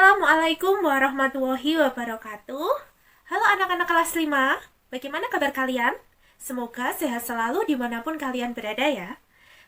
Assalamualaikum warahmatullahi wabarakatuh. Halo anak-anak kelas 5, bagaimana kabar kalian? Semoga sehat selalu dimanapun kalian berada ya.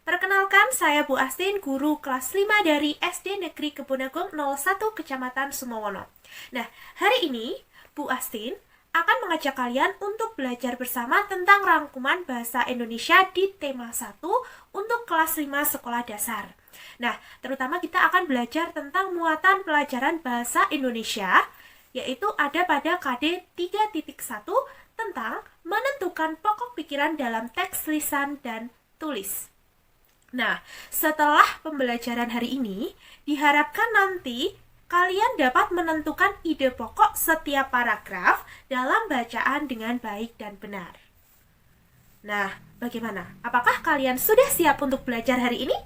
Perkenalkan, saya Bu Astin, guru kelas 5 dari SD Negeri Kebun Agung 01 Kecamatan Sumowono. Nah, hari ini Bu Astin akan mengajak kalian untuk belajar bersama tentang rangkuman bahasa Indonesia di tema 1 untuk kelas 5 sekolah dasar. Nah, terutama kita akan belajar tentang muatan pelajaran bahasa Indonesia, yaitu ada pada KD 3.1 tentang menentukan pokok pikiran dalam teks lisan dan tulis. Nah, setelah pembelajaran hari ini, diharapkan nanti kalian dapat menentukan ide pokok setiap paragraf dalam bacaan dengan baik dan benar. Nah, bagaimana? Apakah kalian sudah siap untuk belajar hari ini?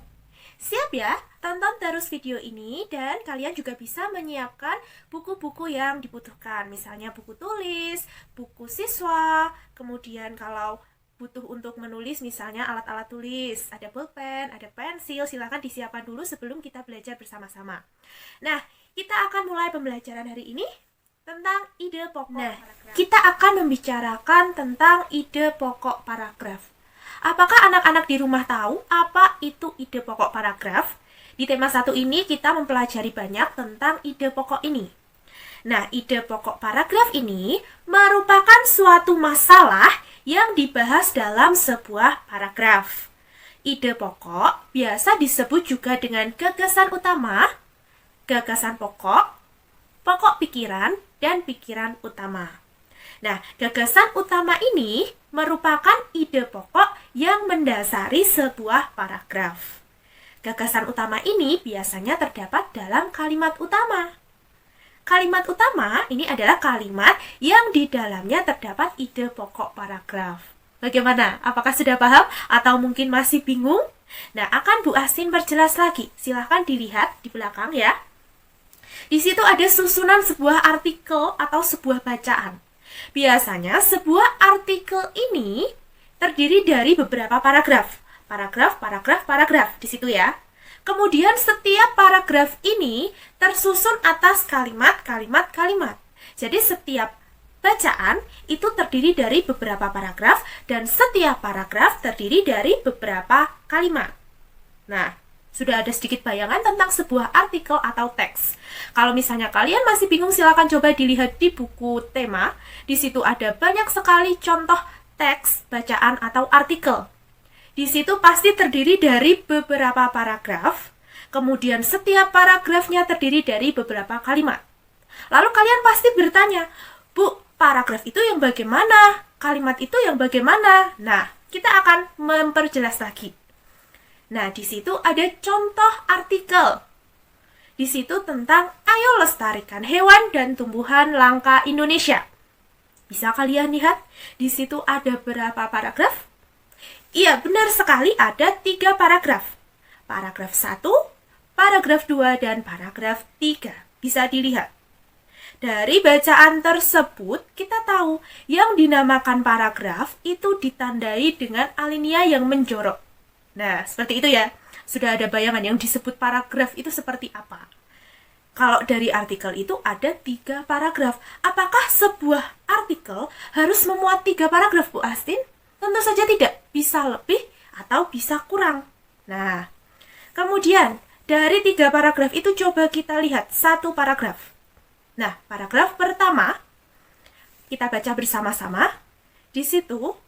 Siap ya? Tonton terus video ini dan kalian juga bisa menyiapkan buku-buku yang dibutuhkan. Misalnya buku tulis, buku siswa, kemudian kalau butuh untuk menulis misalnya alat-alat tulis, ada pulpen, ada pensil, silahkan disiapkan dulu sebelum kita belajar bersama-sama. Nah, kita akan mulai pembelajaran hari ini tentang ide pokok paragraf. Kita akan membicarakan tentang ide pokok paragraf. Apakah anak-anak di rumah tahu apa itu ide pokok paragraf? Di tema 1 ini kita mempelajari banyak tentang ide pokok ini. Nah, ide pokok paragraf ini merupakan suatu masalah yang dibahas dalam sebuah paragraf. Ide pokok biasa disebut juga dengan gagasan utama, gagasan pokok, pokok pikiran, dan pikiran utama. Nah, gagasan utama ini merupakan ide pokok yang mendasari sebuah paragraf. Gagasan utama ini biasanya terdapat dalam kalimat utama. Kalimat utama ini adalah kalimat yang di dalamnya terdapat ide pokok paragraf. Bagaimana? Apakah sudah paham atau mungkin masih bingung? Nah, akan Bu Astin perjelas lagi. Silahkan dilihat di belakang ya. Di situ ada susunan sebuah artikel atau sebuah bacaan. Biasanya sebuah artikel ini terdiri dari beberapa paragraf. Paragraf di situ ya. Kemudian setiap paragraf ini tersusun atas kalimat. Jadi setiap bacaan itu terdiri dari beberapa paragraf dan setiap paragraf terdiri dari beberapa kalimat. Nah, sudah ada sedikit bayangan tentang sebuah artikel atau teks. Kalau misalnya kalian masih bingung, silakan coba dilihat di buku tema. Di situ ada banyak sekali contoh teks, bacaan, atau artikel. Di situ pasti terdiri dari beberapa paragraf, kemudian setiap paragrafnya terdiri dari beberapa kalimat. Lalu kalian pasti bertanya, Bu, paragraf itu yang bagaimana? Kalimat itu yang bagaimana? Nah, kita akan memperjelas lagi. Nah, di situ ada contoh artikel. Di situ tentang ayo lestarikan hewan dan tumbuhan langka Indonesia. Bisa kalian lihat? Di situ ada berapa paragraf? Iya, benar sekali ada 3 paragraf. Paragraf 1, paragraf 2, dan paragraf 3. Bisa dilihat. Dari bacaan tersebut, kita tahu yang dinamakan paragraf itu ditandai dengan alinea yang menjorok. Nah, seperti itu ya. Sudah ada bayangan yang disebut paragraf itu seperti apa. Kalau dari artikel itu ada 3 paragraf. Apakah sebuah artikel harus memuat 3 paragraf, Bu Astin? Tentu saja tidak. Bisa lebih atau bisa kurang. Nah, kemudian dari 3 paragraf itu coba kita lihat 1 paragraf. Nah, paragraf pertama kita baca bersama-sama. Di situ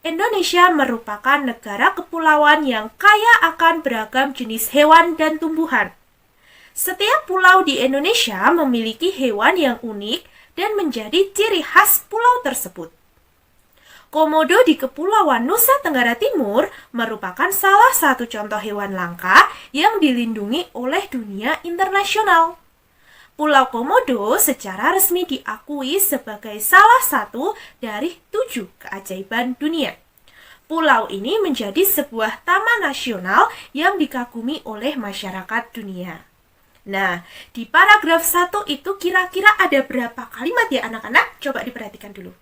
Indonesia merupakan negara kepulauan yang kaya akan beragam jenis hewan dan tumbuhan. Setiap pulau di Indonesia memiliki hewan yang unik dan menjadi ciri khas pulau tersebut. Komodo di Kepulauan Nusa Tenggara Timur merupakan salah satu contoh hewan langka yang dilindungi oleh dunia internasional. Pulau Komodo secara resmi diakui sebagai salah satu dari 7 keajaiban dunia. Pulau ini menjadi sebuah taman nasional yang dikagumi oleh masyarakat dunia. Nah, di paragraf 1 itu kira-kira ada berapa kalimat ya anak-anak? Coba diperhatikan dulu.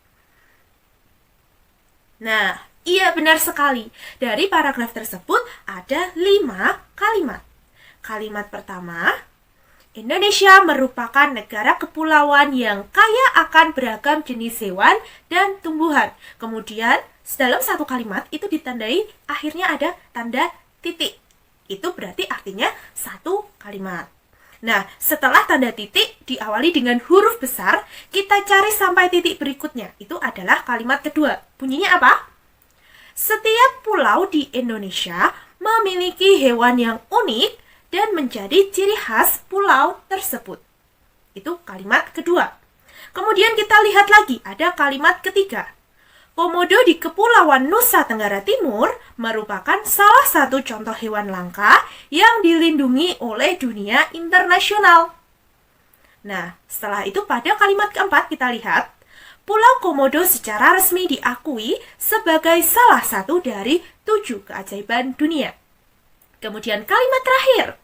Nah, iya benar sekali. Dari paragraf tersebut ada 5 kalimat. Kalimat pertama, Indonesia merupakan negara kepulauan yang kaya akan beragam jenis hewan dan tumbuhan. Kemudian, dalam satu kalimat itu ditandai akhirnya ada tanda titik. Itu berarti artinya satu kalimat. Nah, setelah tanda titik diawali dengan huruf besar, kita cari sampai titik berikutnya. Itu adalah kalimat kedua. Bunyinya apa? Setiap pulau di Indonesia memiliki hewan yang unik dan menjadi ciri khas pulau tersebut. Itu kalimat kedua. Kemudian kita lihat lagi, ada kalimat ketiga. Komodo di Kepulauan Nusa Tenggara Timur merupakan salah satu contoh hewan langka yang dilindungi oleh dunia internasional. Nah, setelah itu pada kalimat keempat kita lihat, Pulau Komodo secara resmi diakui sebagai salah satu dari 7 keajaiban dunia. Kemudian kalimat terakhir,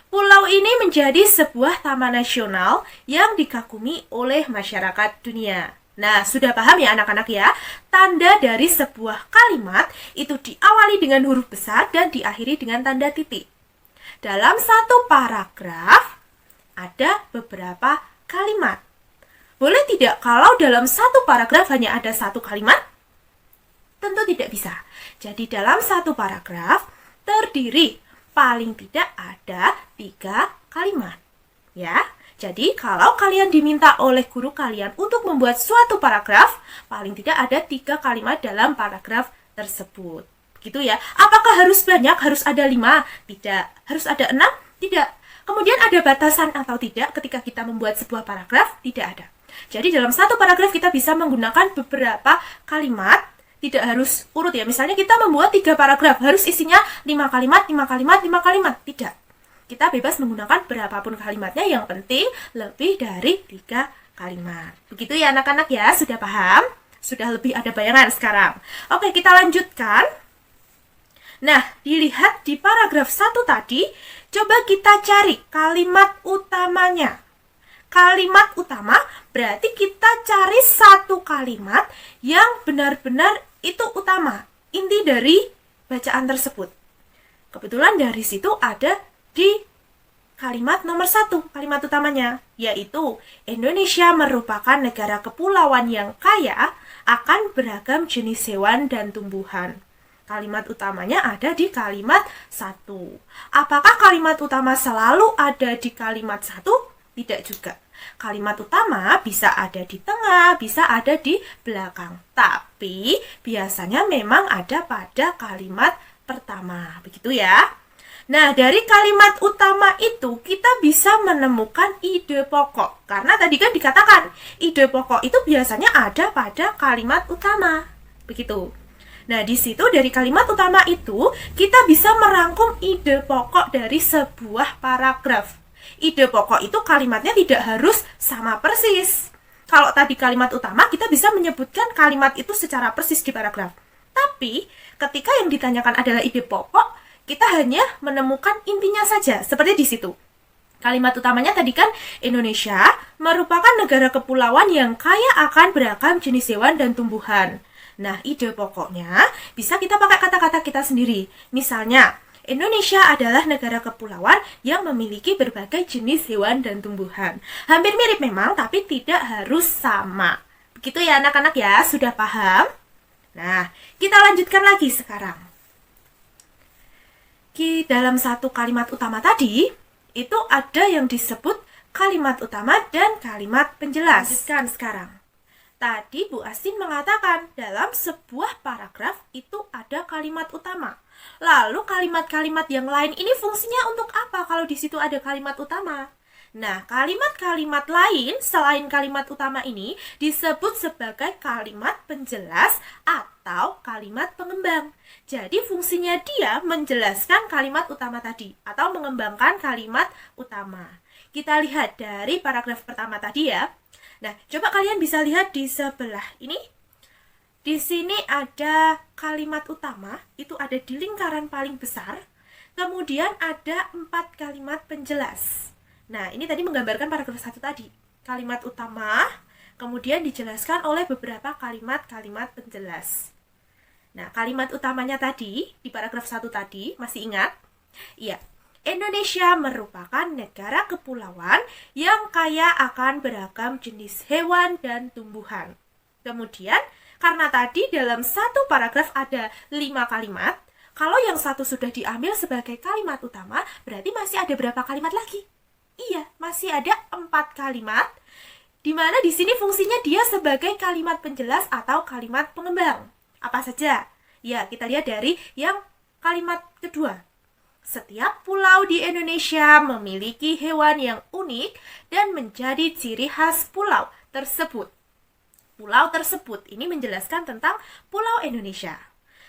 pulau ini menjadi sebuah taman nasional yang dikagumi oleh masyarakat dunia. Nah, sudah paham ya anak-anak ya? Tanda dari sebuah kalimat itu diawali dengan huruf besar dan diakhiri dengan tanda titik. Dalam satu paragraf ada beberapa kalimat. Boleh tidak kalau dalam satu paragraf hanya ada satu kalimat? Tentu tidak bisa. Jadi dalam satu paragraf terdiri paling tidak ada 3 kalimat. Ya, jadi kalau kalian diminta oleh guru kalian untuk membuat suatu paragraf, paling tidak ada 3 kalimat dalam paragraf tersebut. Begitu ya. Apakah harus banyak? Harus ada 5? Tidak. Harus ada 6? Tidak. Kemudian ada batasan atau tidak ketika kita membuat sebuah paragraf? Tidak ada. Jadi dalam satu paragraf kita bisa menggunakan beberapa kalimat. Tidak harus urut ya. Misalnya kita membuat 3 paragraf, harus isinya 5 kalimat, 5 kalimat, 5 kalimat. Tidak. Kita bebas menggunakan berapapun kalimatnya, yang penting lebih dari 3 kalimat. Begitu ya anak-anak ya, sudah paham? Sudah lebih ada bayangan sekarang. Oke, kita lanjutkan. Nah, dilihat di paragraf 1 tadi, coba kita cari kalimat utamanya. Kalimat utama berarti kita cari satu kalimat yang benar-benar itu utama, inti dari bacaan tersebut. Kebetulan dari situ ada di kalimat nomor 1, kalimat utamanya, yaitu Indonesia merupakan negara kepulauan yang kaya akan beragam jenis hewan dan tumbuhan. Kalimat utamanya ada di kalimat 1. Apakah kalimat utama selalu ada di kalimat 1? Tidak juga. Kalimat utama bisa ada di tengah, bisa ada di belakang. Tapi biasanya memang ada pada kalimat pertama. Begitu ya. Nah, dari kalimat utama itu kita bisa menemukan ide pokok. Karena tadi kan dikatakan, ide pokok itu biasanya ada pada kalimat utama. Begitu. Nah, di situ dari kalimat utama itu kita bisa merangkum ide pokok dari sebuah paragraf. Ide pokok itu kalimatnya tidak harus sama persis. Kalau tadi kalimat utama, kita bisa menyebutkan kalimat itu secara persis di paragraf. Tapi, ketika yang ditanyakan adalah ide pokok, kita hanya menemukan intinya saja, seperti di situ. Kalimat utamanya tadi kan, Indonesia merupakan negara kepulauan yang kaya akan beragam jenis hewan dan tumbuhan. Nah, ide pokoknya bisa kita pakai kata-kata kita sendiri. Misalnya, Indonesia adalah negara kepulauan yang memiliki berbagai jenis hewan dan tumbuhan. Hampir mirip memang, tapi tidak harus sama. Begitu ya anak-anak ya, sudah paham? Nah, kita lanjutkan lagi sekarang. Di dalam satu kalimat utama tadi, itu ada yang disebut kalimat utama dan kalimat penjelas. Lanjutkan sekarang. Tadi Bu Asin mengatakan dalam sebuah paragraf itu ada kalimat utama. Lalu kalimat-kalimat yang lain ini fungsinya untuk apa kalau di situ ada kalimat utama? Nah, kalimat-kalimat lain selain kalimat utama ini disebut sebagai kalimat penjelas atau kalimat pengembang. Jadi fungsinya dia menjelaskan kalimat utama tadi atau mengembangkan kalimat utama. Kita lihat dari paragraf pertama tadi ya. Nah, coba kalian bisa lihat di sebelah ini. Di sini ada kalimat utama, itu ada di lingkaran paling besar. Kemudian ada 4 kalimat penjelas. Nah, ini tadi menggambarkan paragraf 1 tadi. Kalimat utama, kemudian dijelaskan oleh beberapa kalimat-kalimat penjelas. Nah, kalimat utamanya tadi, di paragraf 1 tadi, masih ingat? Iya, Indonesia merupakan negara kepulauan yang kaya akan beragam jenis hewan dan tumbuhan. Kemudian, karena tadi dalam satu paragraf ada 5 kalimat, kalau yang satu sudah diambil sebagai kalimat utama, berarti masih ada berapa kalimat lagi? Iya, masih ada 4 kalimat, di mana di sini fungsinya dia sebagai kalimat penjelas atau kalimat pengembang. Apa saja? Ya, kita lihat dari yang kalimat kedua. Setiap pulau di Indonesia memiliki hewan yang unik dan menjadi ciri khas pulau tersebut. Pulau tersebut ini menjelaskan tentang Pulau Indonesia.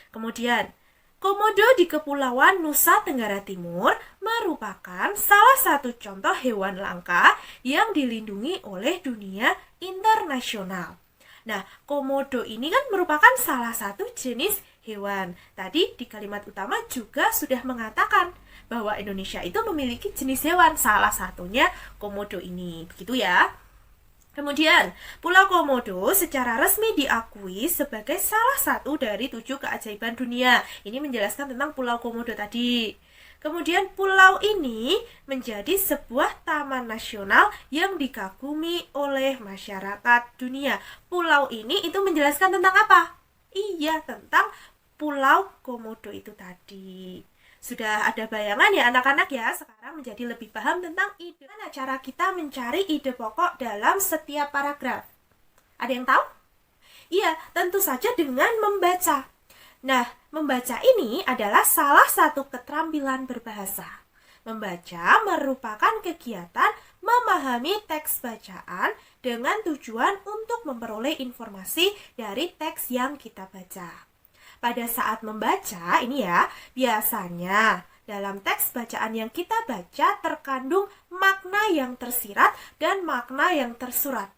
Kemudian, komodo di Kepulauan Nusa Tenggara Timur merupakan salah satu contoh hewan langka yang dilindungi oleh dunia internasional. Nah, komodo ini kan merupakan salah satu jenis hewan. Tadi di kalimat utama juga sudah mengatakan bahwa Indonesia itu memiliki jenis hewan, salah satunya komodo ini. Begitu ya. Kemudian, Pulau Komodo secara resmi diakui sebagai salah satu dari 7 keajaiban dunia. Ini menjelaskan tentang Pulau Komodo tadi. Kemudian pulau ini menjadi sebuah taman nasional yang dikagumi oleh masyarakat dunia. Pulau ini itu menjelaskan tentang apa? Iya, tentang Pulau Komodo itu tadi. Sudah ada bayangan ya anak-anak ya? Sekarang menjadi lebih paham tentang ide. Bagaimana cara kita mencari ide pokok dalam setiap paragraf? Ada yang tahu? Iya, tentu saja dengan membaca. Nah, membaca ini adalah salah satu keterampilan berbahasa. Membaca merupakan kegiatan memahami teks bacaan dengan tujuan untuk memperoleh informasi dari teks yang kita baca. Pada saat membaca ini ya, biasanya dalam teks bacaan yang kita baca terkandung makna yang tersirat dan makna yang tersurat.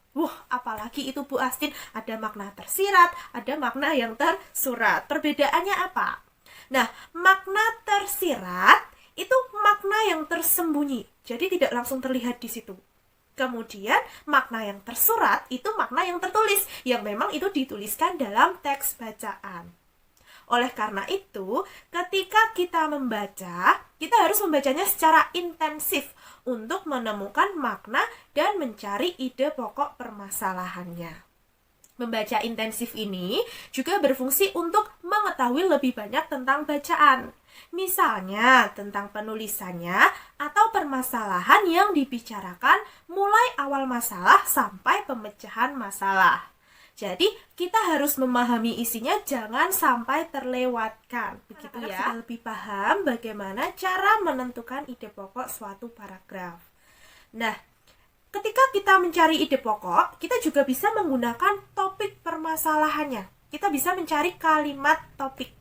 Apalagi itu Bu Astin, ada makna tersirat, ada makna yang tersurat. Perbedaannya apa? Nah, makna tersirat itu makna yang tersembunyi, jadi tidak langsung terlihat di situ. Kemudian, makna yang tersurat itu makna yang tertulis, yang memang itu dituliskan dalam teks bacaan. Oleh karena itu, ketika kita membaca, kita harus membacanya secara intensif untuk menemukan makna dan mencari ide pokok permasalahannya. Membaca intensif ini juga berfungsi untuk mengetahui lebih banyak tentang bacaan. Misalnya tentang penulisannya atau permasalahan yang dibicarakan mulai awal masalah sampai pemecahan masalah. Jadi kita harus memahami isinya, jangan sampai terlewatkan. Begitu ya. Sudah lebih paham bagaimana cara menentukan ide pokok suatu paragraf. Nah, ketika kita mencari ide pokok, kita juga bisa menggunakan topik permasalahannya. Kita bisa mencari kalimat topik.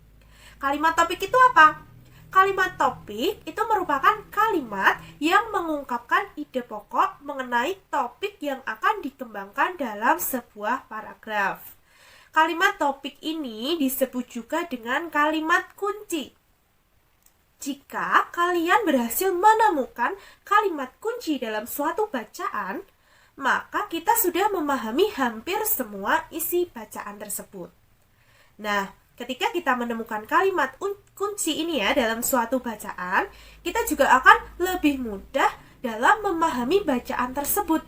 Kalimat topik itu apa? Kalimat topik itu merupakan kalimat yang mengungkapkan ide pokok mengenai topik yang akan dikembangkan dalam sebuah paragraf. Kalimat topik ini disebut juga dengan kalimat kunci. Jika kalian berhasil menemukan kalimat kunci dalam suatu bacaan, maka kita sudah memahami hampir semua isi bacaan tersebut. Nah, ketika kita menemukan kalimat kunci ini ya dalam suatu bacaan, kita juga akan lebih mudah dalam memahami bacaan tersebut.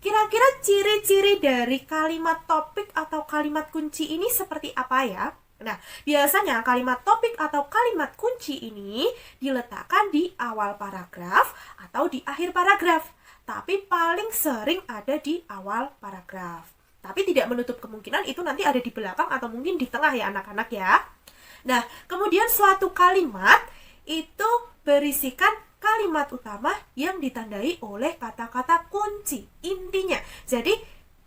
Kira-kira ciri-ciri dari kalimat topik atau kalimat kunci ini seperti apa ya? Nah, biasanya kalimat topik atau kalimat kunci ini diletakkan di awal paragraf atau di akhir paragraf, tapi paling sering ada di awal paragraf. Tapi tidak menutup kemungkinan itu nanti ada di belakang atau mungkin di tengah ya anak-anak ya. Nah, kemudian suatu kalimat itu berisikan kalimat utama yang ditandai oleh kata-kata kunci, intinya. Jadi,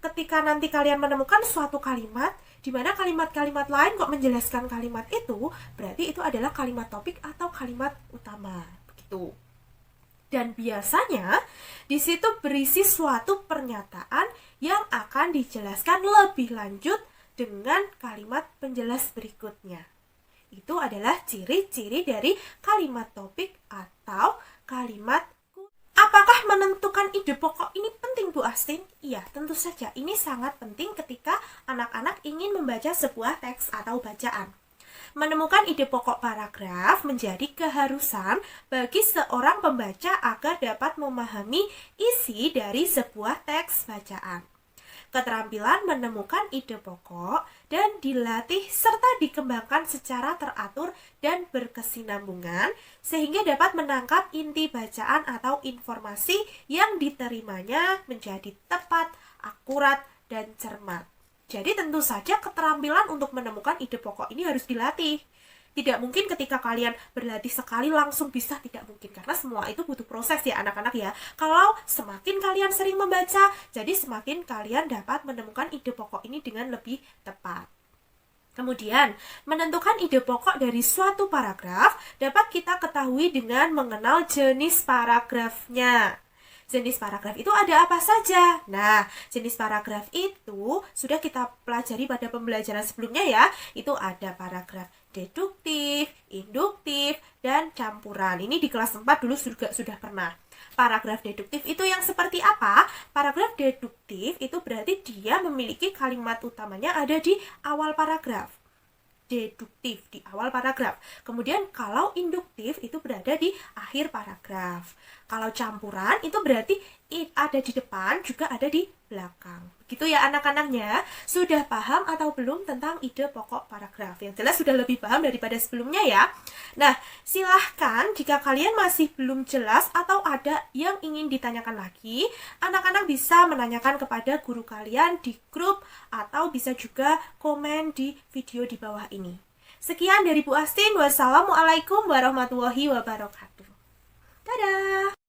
ketika nanti kalian menemukan suatu kalimat, di mana kalimat-kalimat lain kok menjelaskan kalimat itu, berarti itu adalah kalimat topik atau kalimat utama. Begitu. Dan biasanya di situ berisi suatu pernyataan yang akan dijelaskan lebih lanjut dengan kalimat penjelas berikutnya. Itu adalah ciri-ciri dari kalimat topik atau kalimat kunci. Apakah menentukan ide pokok ini penting, Bu Astin? Iya, tentu saja. Ini sangat penting ketika anak-anak ingin membaca sebuah teks atau bacaan. Menemukan ide pokok paragraf menjadi keharusan bagi seorang pembaca agar dapat memahami isi dari sebuah teks bacaan. Keterampilan menemukan ide pokok dan dilatih serta dikembangkan secara teratur dan berkesinambungan sehingga dapat menangkap inti bacaan atau informasi yang diterimanya menjadi tepat, akurat, dan cermat. Jadi tentu saja keterampilan untuk menemukan ide pokok ini harus dilatih. Tidak mungkin ketika kalian berlatih sekali langsung bisa, tidak mungkin. Karena semua itu butuh proses ya anak-anak ya. Kalau semakin kalian sering membaca, jadi semakin kalian dapat menemukan ide pokok ini dengan lebih tepat. Kemudian, menentukan ide pokok dari suatu paragraf dapat kita ketahui dengan mengenal jenis paragrafnya. Jenis paragraf itu ada apa saja? Nah, jenis paragraf itu sudah kita pelajari pada pembelajaran sebelumnya ya. Itu ada paragraf deduktif, induktif, dan campuran. Ini di kelas 4 dulu sudah pernah. Paragraf deduktif itu yang seperti apa? Paragraf deduktif itu berarti dia memiliki kalimat utamanya ada di awal paragraf. Deduktif di awal paragraf. Kemudian kalau induktif itu berada di akhir paragraf. Kalau campuran itu berarti ada di depan juga ada di belakang. Begitu ya anak-anaknya. Sudah paham atau belum tentang ide pokok paragraf? Yang jelas sudah lebih paham daripada sebelumnya ya. Nah, silahkan jika kalian masih belum jelas atau ada yang ingin ditanyakan lagi, anak-anak bisa menanyakan kepada guru kalian di grup atau bisa juga komen di video di bawah ini. Sekian dari Bu Astin. Wassalamualaikum warahmatullahi wabarakatuh. Dadah!